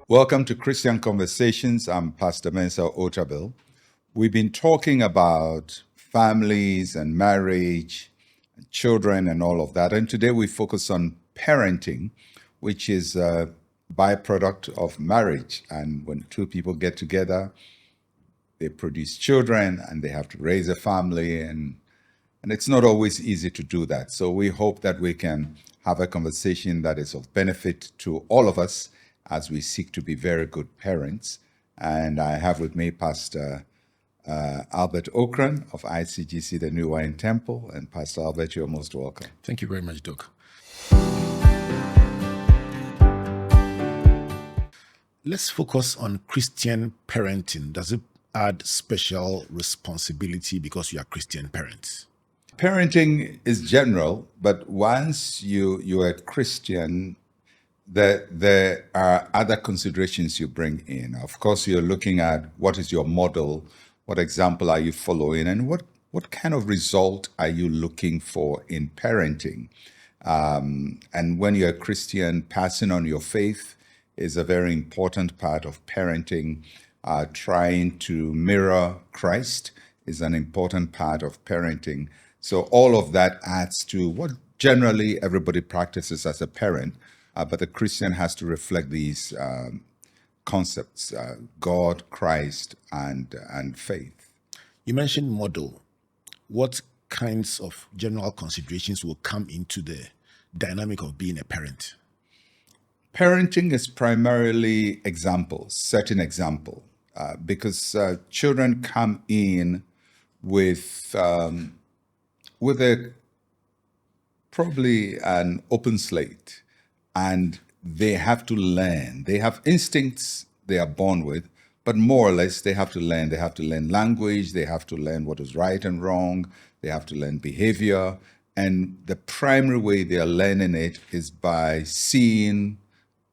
Welcome to Christian Conversations. I'm Pastor Mensa Otabil. We've been talking about families and marriage, and children, and all of that. And today we focus on parenting, which is a byproduct of marriage. And when two people get together, they produce children and they have to raise a family. And it's not always easy to do that. So we hope that we can have a conversation that is of benefit to all of us as we seek to be very good parents. And I have with me Pastor Albert Okran of ICGC, the New Wine Temple. And Pastor Albert, you're most welcome. Thank you very much, Doc. Let's focus on Christian parenting. Does it add special responsibility because you are Christian parents? Parenting is general, but once you're a Christian, there are other considerations you bring in. Of course, you're looking at what is your model, what example are you following, and what kind of result are you looking for in parenting. And when you're a Christian, passing on your faith is a very important part of parenting. Trying to mirror Christ is an important part of parenting. So all of that adds to what generally everybody practices as a parent. But the Christian has to reflect these concepts, God, Christ, and faith. You mentioned model. What kinds of general considerations will come into the dynamic of being a parent? Parenting is primarily examples, setting example, because children come in with a probably an open slate. And they have to learn. They have instincts they are born with, but more or less they have to learn. They have to learn language. They have to learn what is right and wrong. They have to learn behavior. And the primary way they are learning it is by seeing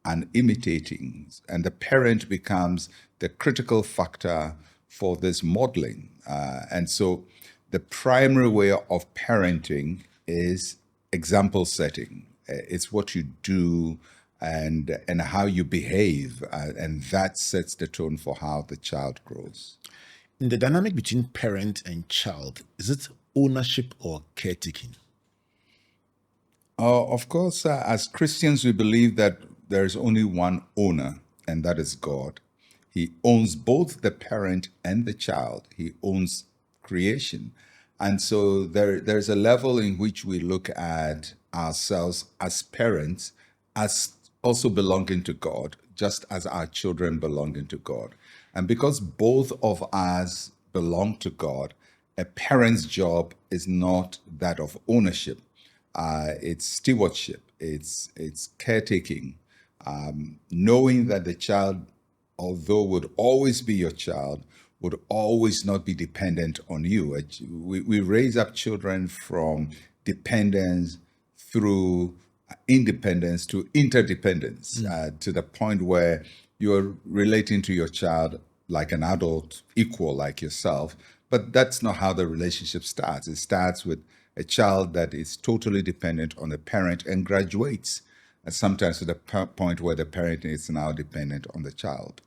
and imitating. And the parent becomes the critical factor for this modeling. And so the primary way of parenting is example setting. It's what you do and how you behave, and that sets the tone for how the child grows. In the dynamic between parent and child, is it ownership or caretaking? Of course, as Christians, we believe that there is only one owner, and that is God. He owns both the parent and the child. He owns creation. And so there's a level in which we look at ourselves as parents as also belonging to God, just as our children belonging to God. And because both of us belong to God, a parent's job is not that of ownership. It's stewardship. It's caretaking. Knowing that the child, although would always be your child, would always not be dependent on you. We raise up children from dependence through independence to interdependence, to the point where you're relating to your child like an adult, equal like yourself. But that's not how the relationship starts. It starts with a child that is totally dependent on the parent and graduates sometimes to the point where the parent is now dependent on the child.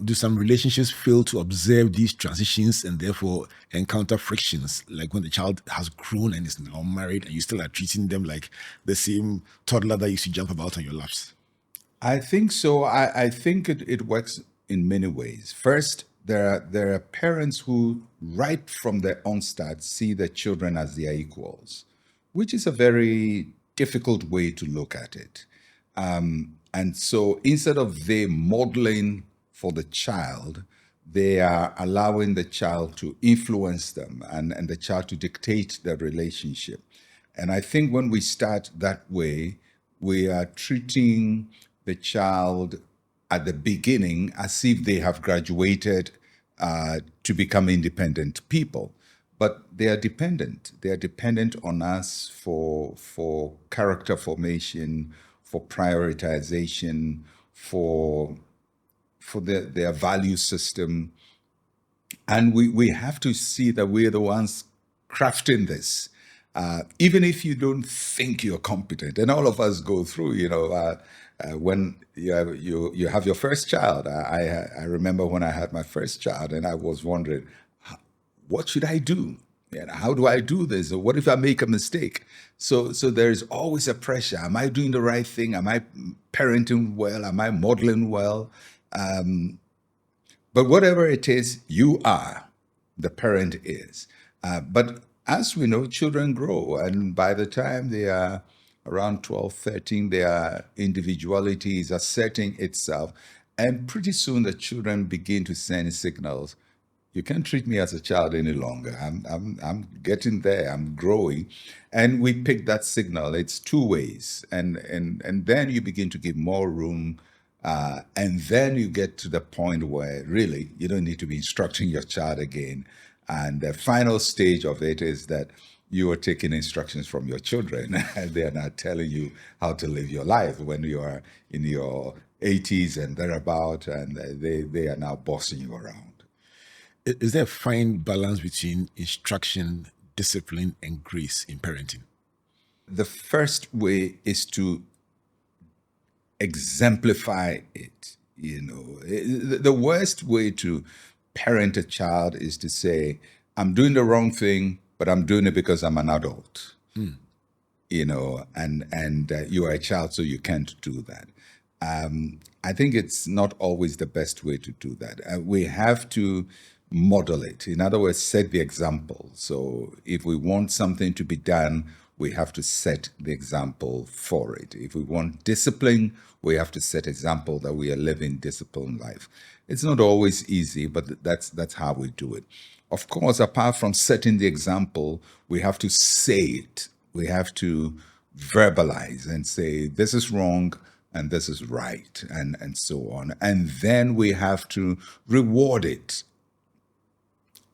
Do some relationships fail to observe these transitions and therefore encounter frictions, like when the child has grown and is now married and you still are treating them like the same toddler that used to jump about on your laps? I think so. I think it works in many ways. First, there are parents who, right from the onset, see their children as their equals, which is a very difficult way to look at it. And so instead of they modeling for the child, they are allowing the child to influence them and the child to dictate the relationship. And I think when we start that way, we are treating the child at the beginning as if they have graduated to become independent people. But they are dependent. They are dependent on us for character formation, for prioritization, for their value system. And we have to see that we're the ones crafting this. Even if you don't think you're competent, and all of us go through, when you have your first child. I remember when I had my first child, and I was wondering, what should I do? And how do I do this? Or what if I make a mistake? So there's always a pressure. Am I doing the right thing? Am I parenting well? Am I modeling well? But whatever it is, you are, the parent is. But as we know, children grow, and by the time they are around 12, 13, their individuality is asserting itself. And pretty soon the children begin to send signals. You can't treat me as a child any longer. I'm getting there. I'm growing, and we pick that signal. It's two ways, and then you begin to give more room, and then you get to the point where really you don't need to be instructing your child again. And the final stage of it is that you are taking instructions from your children, and they are not telling you how to live your life when you are in your 80s and thereabout, and they are now bossing you around. Is there a fine balance between instruction, discipline, and grace in parenting? The first way is to exemplify it. The worst way to parent a child is to say, I'm doing the wrong thing, but I'm doing it because I'm an adult. And you are a child, so you can't do that. I think it's not always the best way to do that. We have to model it. In other words, set the example. So if we want something to be done, we have to set the example for it. If we want discipline, we have to set example that we are living disciplined life. It's not always easy, but that's how we do it. Of course, apart from setting the example, we have to say it. We have to verbalize and say, this is wrong and this is right, and so on. And then we have to reward it.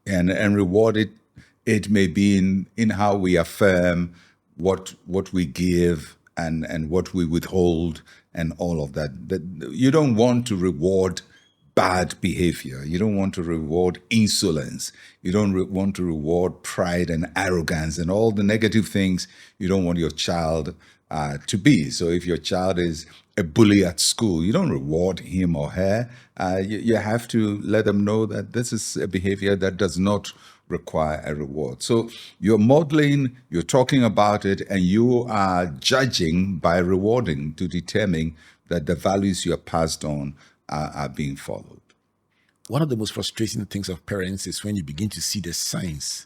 And reward it. It may be in how we affirm what we give and what we withhold and all of that. That you don't want to reward bad behavior. You don't want to reward insolence. You don't want to reward pride and arrogance and all the negative things you don't want your child to be. So if your child is a bully at school, you don't reward him or her. You have to let them know that this is a behavior that does not require a reward. So you're modeling, you're talking about it, and you are judging by rewarding to determine that the values you are passed on are being followed. One of the most frustrating things of parents is when you begin to see the signs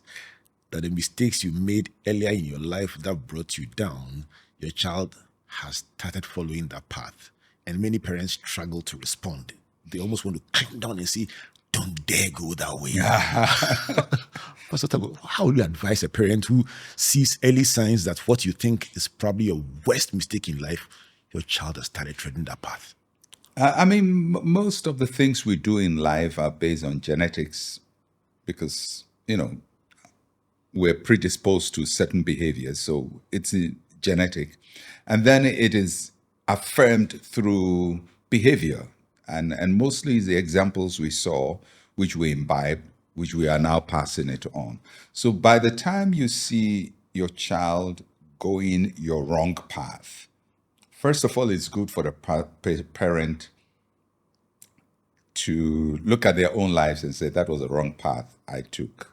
that the mistakes you made earlier in your life that brought you down, your child has started following that path. And many parents struggle to respond. They almost want to climb down and say, don't dare go that way. Pastor Otabil, how will you advise a parent who sees early signs that what you think is probably your worst mistake in life, your child has started treading that path? Most of the things we do in life are based on genetics because, we're predisposed to certain behaviors. So it's genetic. And then it is affirmed through behavior. And mostly the examples we saw, which we imbibe, which we are now passing it on. So by the time you see your child going your wrong path, first of all, it's good for the parent to look at their own lives and say, that was the wrong path I took.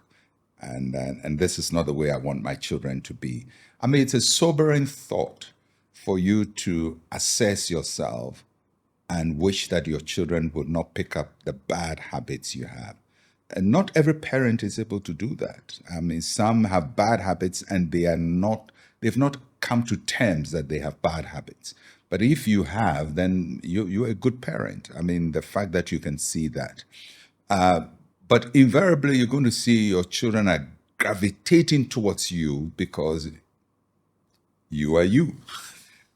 And this is not the way I want my children to be. It's a sobering thought for you to assess yourself and wish that your children would not pick up the bad habits you have. And not every parent is able to do that. Some have bad habits and they've not come to terms that they have bad habits. But if you have, then you're a good parent. The fact that you can see that. But invariably, you're going to see your children are gravitating towards you because you are you.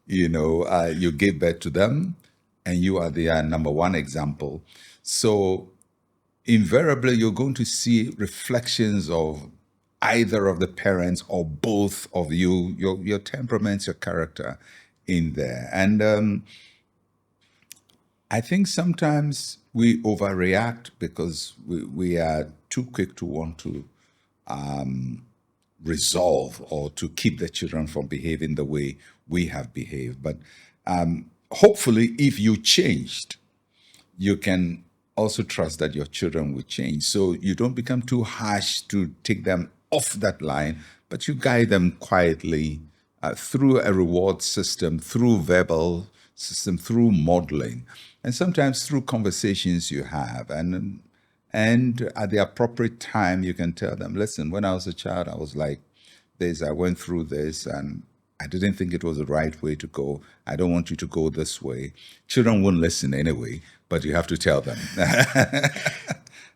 You gave birth to them, and you are their number one example. So invariably, you're going to see reflections of either of the parents or both of you, your temperaments, your character in there. And I think sometimes we overreact because we are too quick to want to resolve or to keep the children from behaving the way we have behaved. But hopefully, if you changed, you can also trust that your children will change. So you don't become too harsh to take them off that line, but you guide them quietly through a reward system, through verbal system, through modeling, and sometimes through conversations you have. And at the appropriate time, you can tell them, listen, when I was a child, I was like this, I went through this, and I didn't think it was the right way to go. I don't want you to go this way. Children won't listen anyway, but you have to tell them.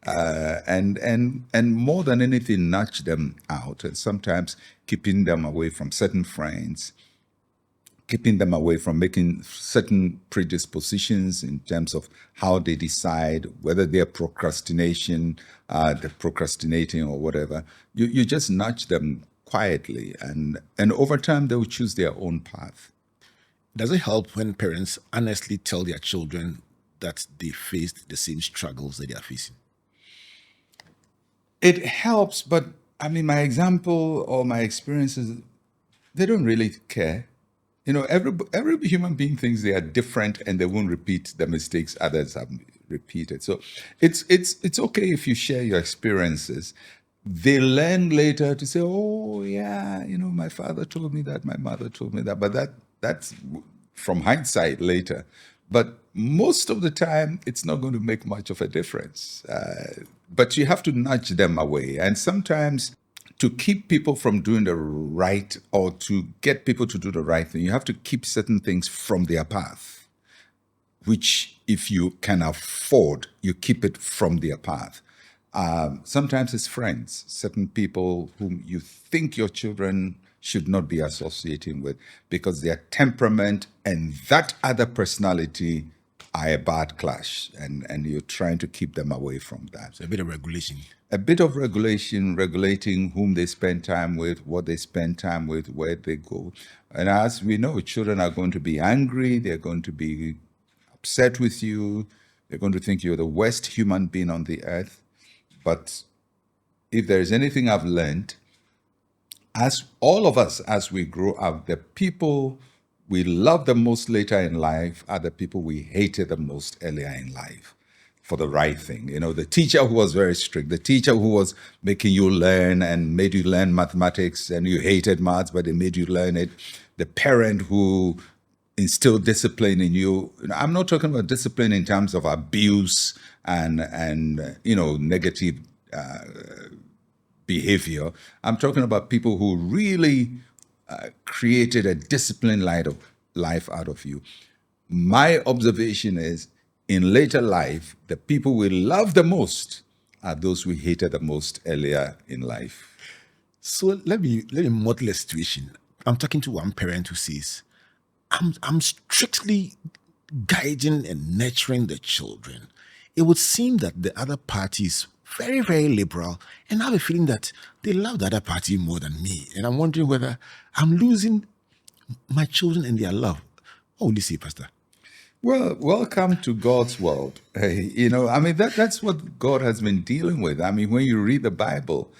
And more than anything, nudge them out, and sometimes keeping them away from certain friends, keeping them away from making certain predispositions in terms of how they decide whether they're they're procrastinating or whatever. You just nudge them quietly, and over time they will choose their own path. Does it help when parents honestly tell their children that they faced the same struggles that they are facing? It helps, but I mean, my example or my experiences, they don't really care. Every human being thinks they are different and they won't repeat the mistakes others have repeated. So it's okay if you share your experiences. They learn later to say, "Oh yeah, my father told me that, my mother told me that," but that's from hindsight later. But most of the time, it's not going to make much of a difference. But you have to nudge them away, and sometimes to keep people from doing the right or to get people to do the right thing, you have to keep certain things from their path, which if you can afford, you keep it from their path. Sometimes it's friends, certain people whom you think your children should not be associating with because their temperament and that other personality are a bad clash, and you're trying to keep them away from that. So a bit of regulation. A bit of regulation, regulating whom they spend time with, what they spend time with, where they go. And as we know, children are going to be angry, they're going to be upset with you, they're going to think you're the worst human being on the earth. But if there is anything I've learned, as all of us, as we grow up, the people we love the most later in life are the people we hated the most earlier in life for the right thing. The teacher who was very strict, the teacher who was making you learn and made you learn mathematics and you hated maths, but they made you learn it. The parent who instilled discipline in you. I'm not talking about discipline in terms of abuse and negative behavior. I'm talking about people who really created a disciplined life out of you. My observation is, in later life, the people we love the most are those we hated the most earlier in life. So let me model a situation. I'm talking to one parent who says, I'm strictly guiding and nurturing the children. It would seem that the other party is very, very liberal, and I have a feeling that they love the other party more than me. And I'm wondering whether I'm losing my children and their love. What would you say, Pastor? Well, welcome to God's world. That's what God has been dealing with. I mean, when you read the Bible,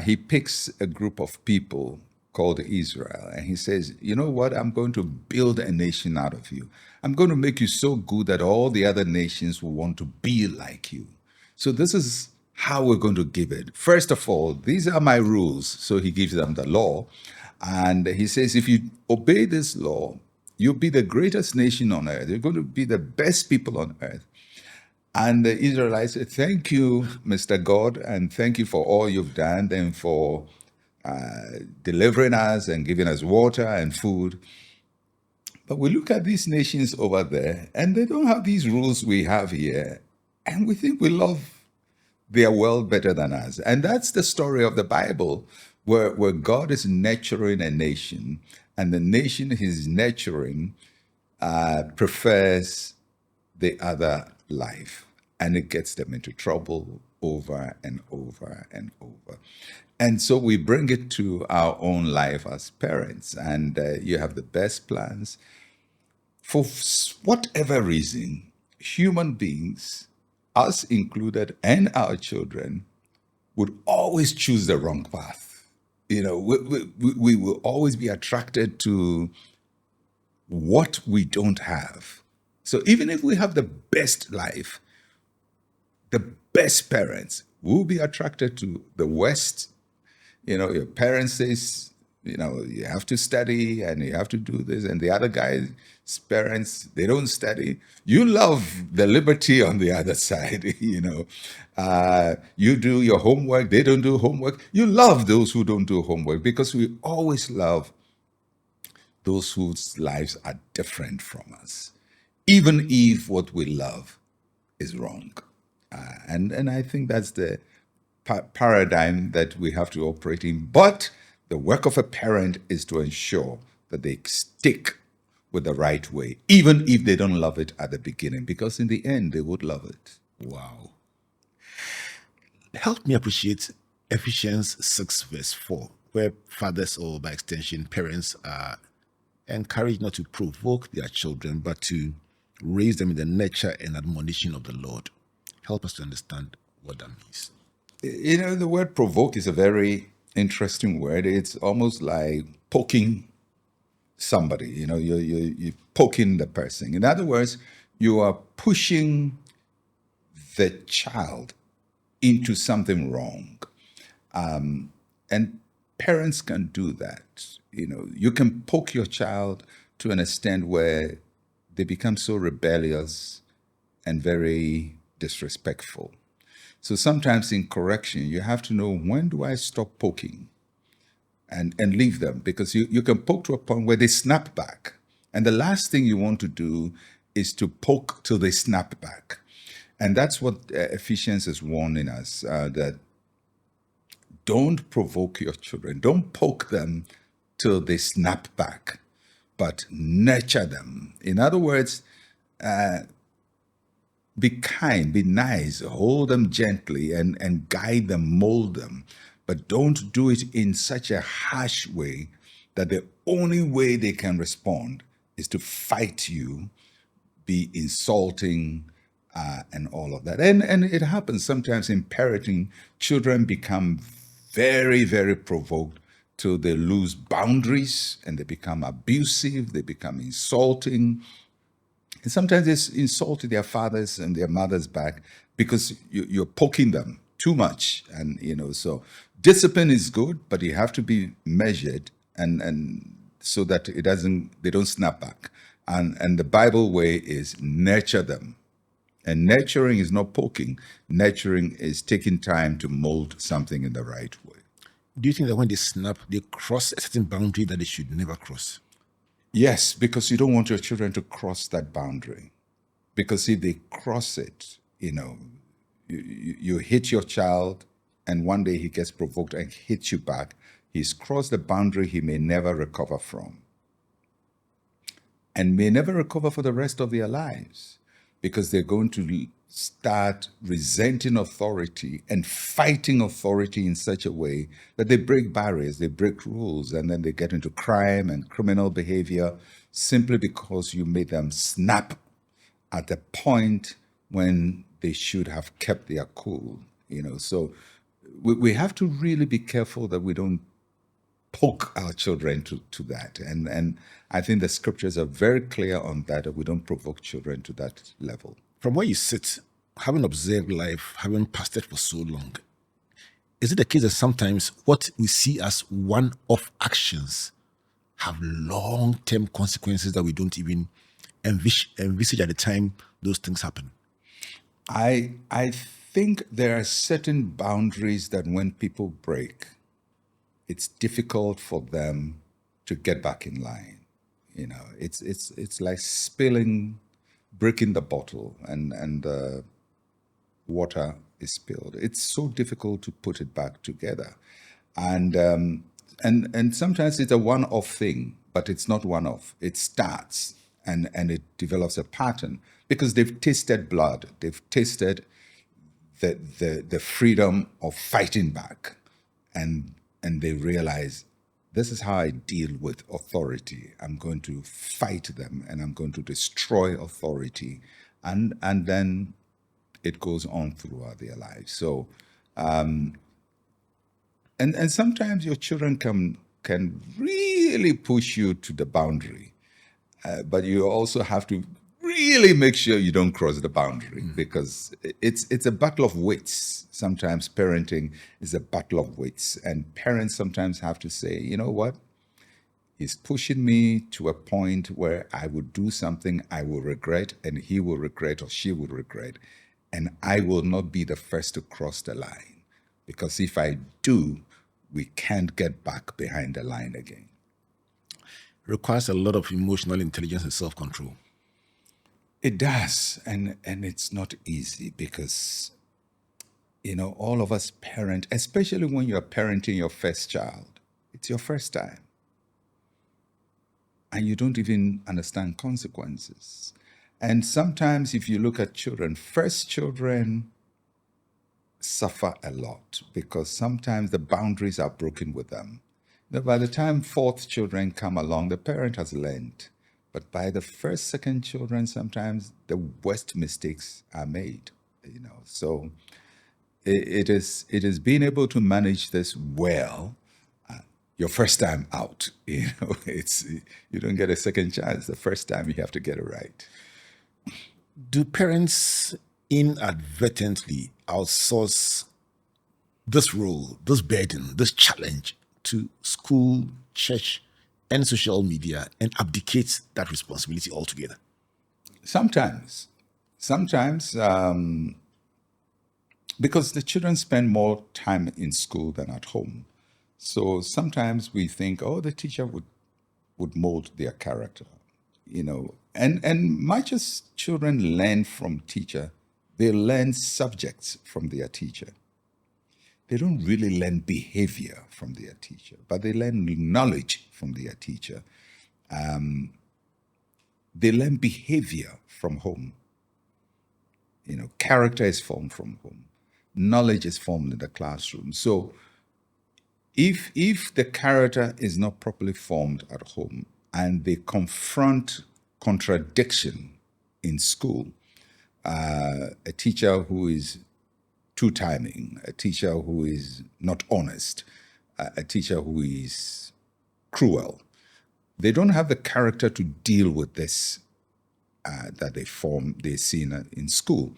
he picks a group of people called Israel, and he says, you know what? I'm going to build a nation out of you. I'm going to make you so good that all the other nations will want to be like you. So this is how we're going to give it. First of all, these are my rules. So he gives them the law. And he says, if you obey this law, you'll be the greatest nation on earth. You're going to be the best people on earth. And the Israelites said, thank you, Mr. God, and thank you for all you've done and for delivering us and giving us water and food. But we look at these nations over there, and they don't have these rules we have here. And we think we love their world better than us. And that's the story of the Bible, where God is nurturing a nation, and the nation he's nurturing prefers the other life, and it gets them into trouble over and over and over. And so we bring it to our own life as parents, and you have the best plans. For whatever reason, human beings us included, and our children would always choose the wrong path. We will always be attracted to what we don't have. So even if we have the best life, the best parents, we'll be attracted to the West. Your parents says, you have to study and you have to do this, and the other guy's parents, they don't study. You love the liberty on the other side. You do your homework, they don't do homework. You love those who don't do homework, because we always love those whose lives are different from us, even if what we love is wrong. And I think that's the paradigm that we have to operate in. But the work of a parent is to ensure that they stick with the right way, even if they don't love it at the beginning, because in the end, they would love it. Wow. Help me appreciate Ephesians 6, verse 4, where fathers, or by extension, parents, are encouraged not to provoke their children, but to raise them in the nurture and admonition of the Lord. Help us to understand what that means. The word provoke is a very interesting word. It's almost like poking somebody. You're poking the person. In other words, you are pushing the child into something wrong. And parents can do that. You can poke your child to an extent where they become so rebellious and very disrespectful. So sometimes in correction, you have to know, when do I stop poking and leave them? Because you can poke to a point where they snap back. And the last thing you want to do is to poke till they snap back. And that's what Ephesians is warning us, that don't provoke your children. Don't poke them till they snap back, but nurture them. In other words, be kind, be nice, hold them gently and guide them, mold them. But don't do it in such a harsh way that the only way they can respond is to fight you, be insulting, and all of that. And it happens sometimes in parenting. Children become very, very provoked till they lose boundaries, and they become abusive, they become insulting. And sometimes they insult their fathers and their mothers back because you're poking them too much. And, so discipline is good, but you have to be measured and so that they don't snap back. And the Bible way is nurture them. And nurturing is not poking. Nurturing is taking time to mold something in the right way. Do you think that when they snap, they cross a certain boundary that they should never cross? Yes, because you don't want your children to cross that boundary. Because if they cross it, you hit your child, and one day he gets provoked and hits you back. He's crossed the boundary he may never recover from, and may never recover for the rest of their lives, because they're going to start resenting authority and fighting authority in such a way that they break barriers, they break rules, and then they get into crime and criminal behavior simply because you made them snap at the point when they should have kept their cool. So we have to really be careful that we don't poke our children to that. And I think the scriptures are very clear on that we don't provoke children to that level. From where you sit, having observed life, having pastored for so long, is it the case that sometimes what we see as one-off actions have long-term consequences that we don't even envisage at the time those things happen? I think there are certain boundaries that when people break, it's difficult for them to get back in line. It's like breaking the bottle, and water is spilled. It's so difficult to put it back together, and sometimes it's a one-off thing, but it's not one-off. It starts and it develops a pattern because they've tasted blood. They've tasted the freedom of fighting back, and they realize, this is how I deal with authority. I'm going to fight them, and I'm going to destroy authority, and then it goes on throughout their lives. So, and sometimes your children can really push you to the boundary, but you also have to really make sure you don't cross the boundary because it's a battle of wits. Sometimes parenting is a battle of wits, and parents sometimes have to say, you know what, he's pushing me to a point where I would do something I will regret, and he will regret or she will regret, and I will not be the first to cross the line because if I do, we can't get back behind the line again. Requires a lot of emotional intelligence and self-control. It does, and it's not easy because all of us parent, especially when you're parenting your first child, it's your first time, and you don't even understand consequences. And sometimes, if you look at children, first children suffer a lot because sometimes the boundaries are broken with them. By the time fourth children come along, the parent has learned. But by the first, second children, sometimes the worst mistakes are made. So it is being able to manage this well. Your first time out, it's you don't get a second chance. The first time you have to get it right. Do parents inadvertently outsource this role, this burden, this challenge to school, church, and social media and abdicate that responsibility altogether? Sometimes, because the children spend more time in school than at home. So sometimes we think, oh, the teacher would mold their character, and much as children learn from teacher, they learn subjects from their teacher. They don't really learn behavior from their teacher, but they learn knowledge from their teacher. They learn behavior from home. Character is formed from home. Knowledge is formed in the classroom. So if the character is not properly formed at home and they confront contradiction in school, a teacher who is two-timing, a teacher who is not honest, a teacher who is cruel, they don't have the character to deal with this that they see in school.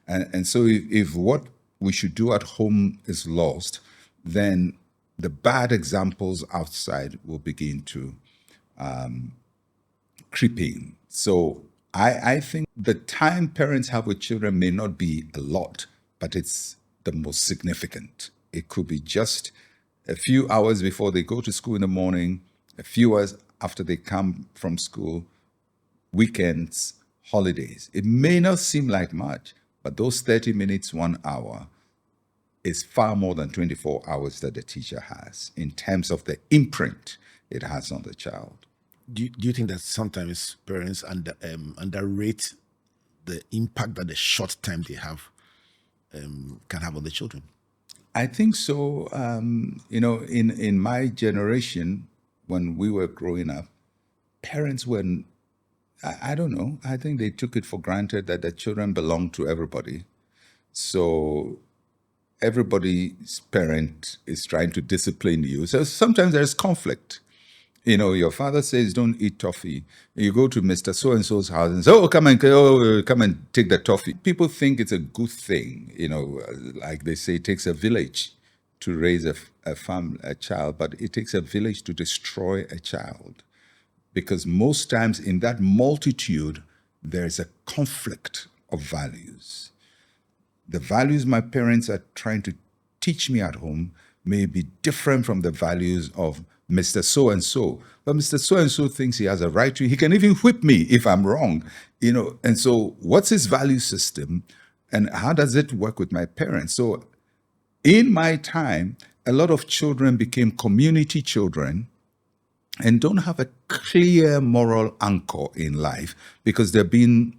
And so if what we should do at home is lost, then the bad examples outside will begin to creep in. So I think the time parents have with children may not be a lot, but it's the most significant. It could be just a few hours before they go to school in the morning, a few hours after they come from school, weekends, holidays. It may not seem like much, but those 30 minutes, 1 hour, is far more than 24 hours that the teacher has in terms of the imprint it has on the child. Do you think that sometimes parents underrate the impact that the short time they have can have on the children? I think so. In my generation, when we were growing up, parents were, I don't know, I think they took it for granted that the children belong to everybody. So everybody's parent is trying to discipline you. So sometimes there's conflict. Your father says, don't eat toffee. You go to Mr. So-and-so's house and say, oh, come and take the toffee. People think it's a good thing. Like they say, it takes a village to raise a child, but it takes a village to destroy a child. Because most times in that multitude, there's a conflict of values. The values my parents are trying to teach me at home may be different from the values of Mr. So-and-so. But Mr. So-and-so thinks he has a right to, he can even whip me if I'm wrong, And so what's his value system and how does it work with my parents? So in my time, a lot of children became community children and don't have a clear moral anchor in life because they're being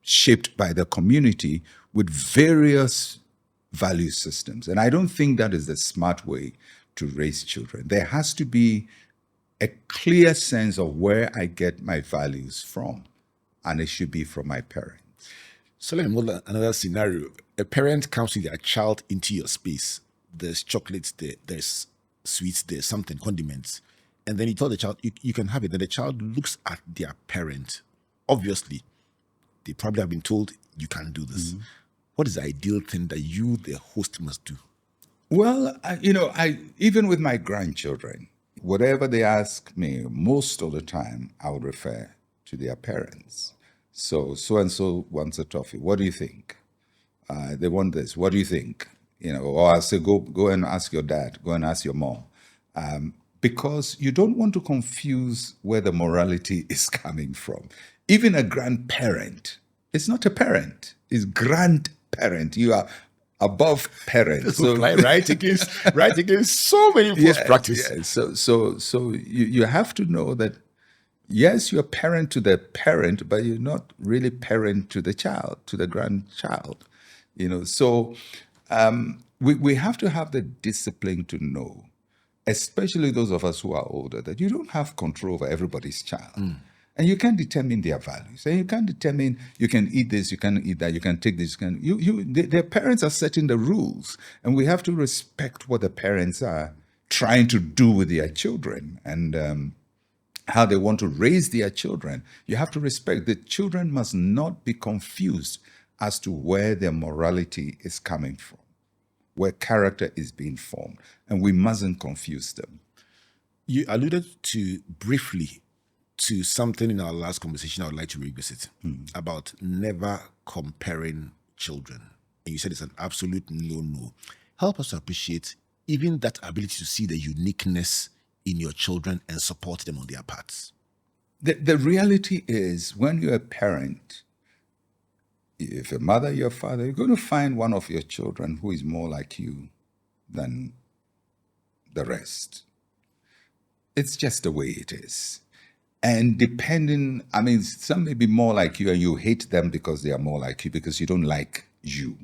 shaped by the community with various value systems. And I don't think that is the smart way to raise children. There has to be a clear sense of where I get my values from, and it should be from my parents. So let me model another scenario. A parent comes with their child into your space. There's chocolates there, there's sweets there, something, condiments. And then you tell the child, you can have it. Then the child looks at their parent. Obviously, they probably have been told, you can't do this. What is the ideal thing that you, the host, must do? Well, I even with my grandchildren, whatever they ask me, most of the time I would refer to their parents. So and so wants a toffee. What do you think? They want this. What do you think? Or I say, go and ask your dad. Go and ask your mom, because you don't want to confuse where the morality is coming from. Even a grandparent, it's not a parent; it's grandparent. You are above parent. So right against so many people's practice. Yeah. So you have to know that yes, you're parent to the parent, but you're not really parent to the child, to the grandchild. So we have to have the discipline to know, especially those of us who are older, that you don't have control over everybody's child. And you can determine their values. And you can determine you can eat this, you can eat that, you can take this, their parents are setting the rules. And we have to respect what the parents are trying to do with their children and how they want to raise their children. You have to respect the children must not be confused as to where their morality is coming from, where character is being formed, and we mustn't confuse them. You alluded to briefly to something in our last conversation I would like to revisit about never comparing children. And you said it's an absolute no. Help us to appreciate even that ability to see the uniqueness in your children and support them on their paths. The reality is, when you're a parent, if your mother, your father, you're going to find one of your children who is more like you than the rest. It's just the way it is. And depending, some may be more like you and you hate them because they are more like you because you don't like you.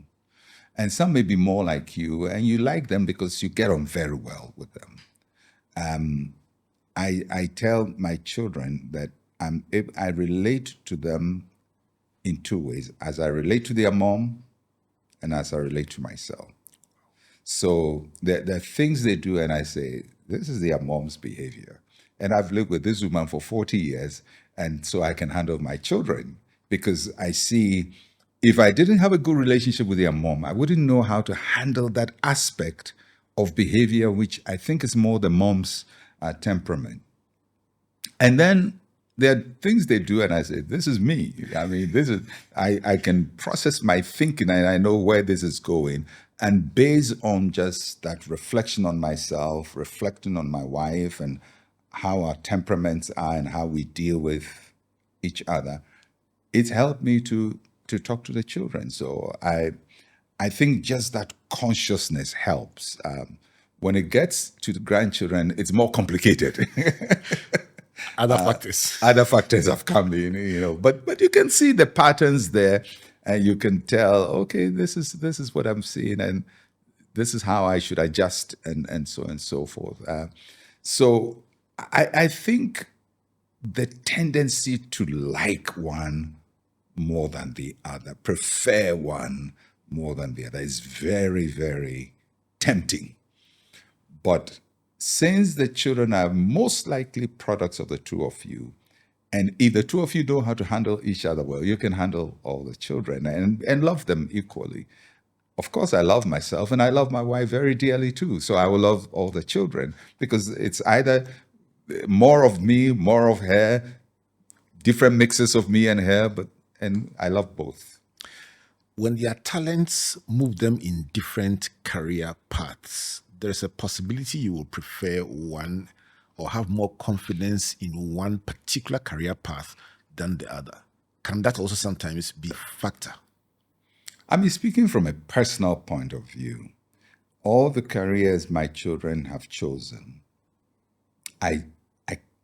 And some may be more like you and you like them because you get on very well with them. I tell my children that I relate to them in two ways, as I relate to their mom and as I relate to myself. So there are things they do and I say, this is their mom's behavior. And I've lived with this woman for 40 years, and so I can handle my children because I see if I didn't have a good relationship with their mom, I wouldn't know how to handle that aspect of behavior, which I think is more the mom's temperament. And then there are things they do, and I say, this is me. I can process my thinking and I know where this is going. And based on just that reflection on myself, reflecting on my wife and how our temperaments are and how we deal with each other, it's helped me to talk to the children. So I think just that consciousness helps. When it gets to the grandchildren, it's more complicated. Other factors have come in, but you can see the patterns there, and you can tell, okay, this is what I'm seeing, and this is how I should adjust, and so on and so forth. So I think the tendency to like one more than the other, prefer one more than the other, is very, very tempting. But since the children are most likely products of the two of you, and if the two of you know how to handle each other well, you can handle all the children and love them equally. Of course, I love myself and I love my wife very dearly too. So I will love all the children because it's either more of me, more of her, different mixes of me and her, and I love both. When their talents move them in different career paths, there's a possibility you will prefer one or have more confidence in one particular career path than the other. Can that also sometimes be a factor? Speaking from a personal point of view, all the careers my children have chosen, I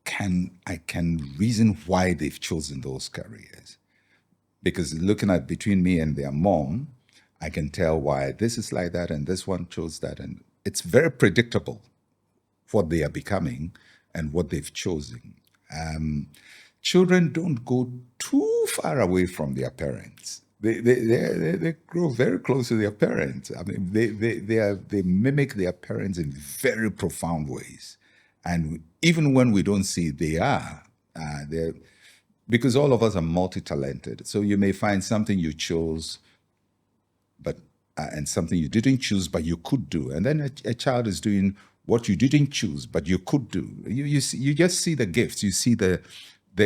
can reason why they've chosen those careers. Because looking at between me and their mom, I can tell why this is like that and this one chose that. And it's very predictable what they are becoming and what they've chosen. Children don't go too far away from their parents. they grow very close to their parents. I mean, they mimic their parents in very profound ways, and even when we don't see, they are. They're because all of us are multi-talented. So you may find something you chose, but and something you didn't choose, but you could do, and then a child is doing what you didn't choose, but you could do. You just see the gifts, you see the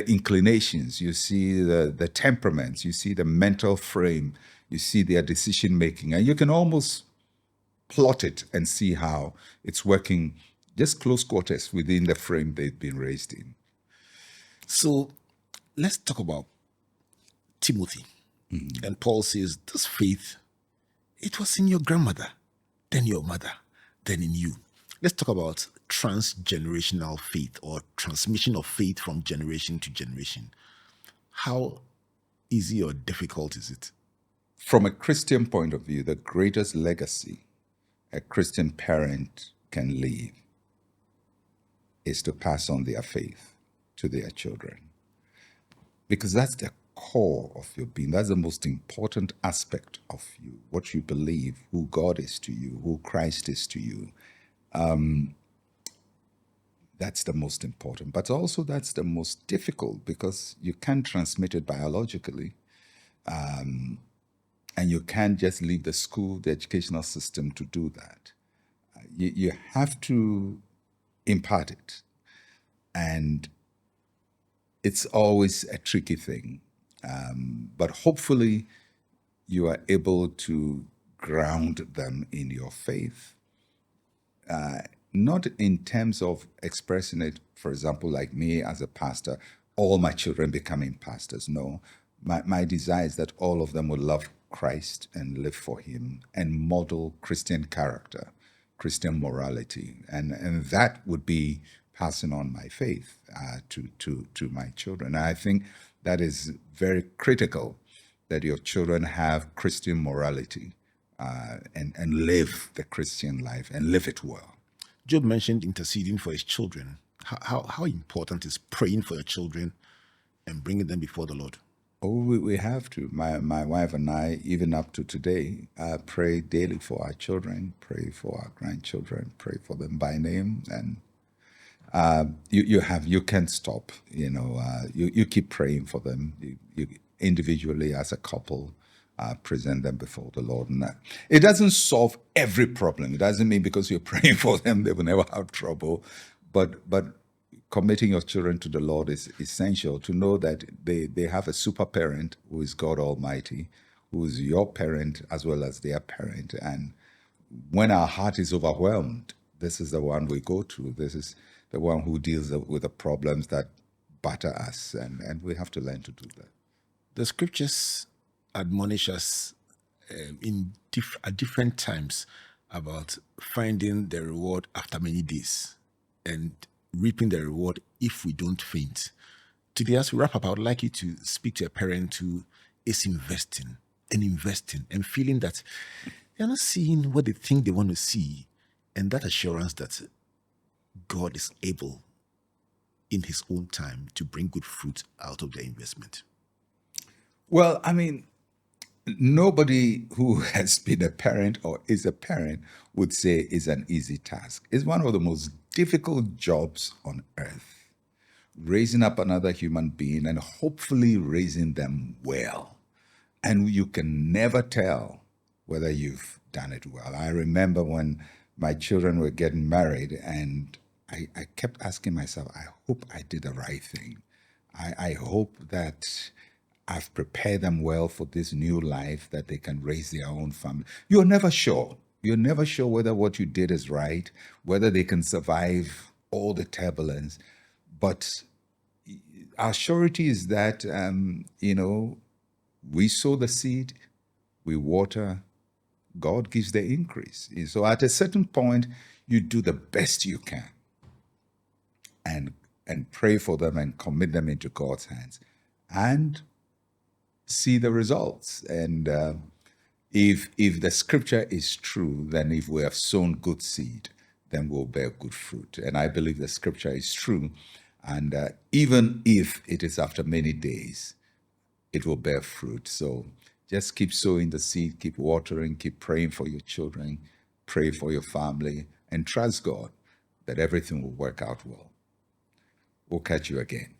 inclinations, you see the temperaments, you see the mental frame, you see their decision making, and you can almost plot it and see how it's working just close quarters within the frame they've been raised in. So let's talk about Timothy. And Paul says, this faith, it was in your grandmother, then your mother, then in you. Let's talk about transgenerational faith or transmission of faith from generation to generation. How easy or difficult is it? From a Christian point of view, the greatest legacy a Christian parent can leave is to pass on their faith to their children. Because that's the core of your being. That's the most important aspect of you, what you believe, who God is to you, who Christ is to you. That's the most important. But also that's the most difficult because you can't transmit it biologically. And you can't just leave the school, the educational system to do that. You have to impart it. And it's always a tricky thing. But hopefully you are able to ground them in your faith. Not in terms of expressing it, for example, like me as a pastor, all my children becoming pastors. No, my desire is that all of them will love Christ and live for him and model Christian character, Christian morality. And that would be passing on my faith to my children. And I think that is very critical that your children have Christian morality and live the Christian life and live it well. Job mentioned interceding for his children. How important is praying for your children and bringing them before the Lord? Oh, we have to. My wife and I, even up to today, pray daily for our children, pray for our grandchildren, pray for them by name, and you can't stop. You keep praying for them. You individually as a couple. Present them before the Lord. And it doesn't solve every problem. It doesn't mean because you're praying for them, they will never have trouble. But committing your children to the Lord is essential to know that they have a super parent who is God Almighty, who is your parent as well as their parent. And when our heart is overwhelmed, this is the one we go to. This is the one who deals with the problems that batter us. And we have to learn to do that. The scriptures admonish us at different times about finding the reward after many days and reaping the reward if we don't faint. Today, as we wrap up, I would like you to speak to a parent who is investing and feeling that they're not seeing what they think they want to see, and that assurance that God is able in his own time to bring good fruit out of their investment. Well, I mean, nobody who has been a parent or is a parent would say it's an easy task. It's one of the most difficult jobs on earth. Raising up another human being and hopefully raising them well. And you can never tell whether you've done it well. I remember when my children were getting married and I kept asking myself, I hope I did the right thing. I hope that I've prepared them well for this new life, that they can raise their own family. You're never sure. You're never sure whether what you did is right, whether they can survive all the turbulence. But our surety is that, we sow the seed, we water, God gives the increase. So at a certain point, you do the best you can and pray for them and commit them into God's hands. And see the results. And if the scripture is true, then if we have sown good seed, then we'll bear good fruit. And I believe the scripture is true. And even if it is after many days, it will bear fruit. So Just keep sowing the seed, keep watering, keep praying for your children, pray for your family, and trust God that everything will work out well. We'll catch you again.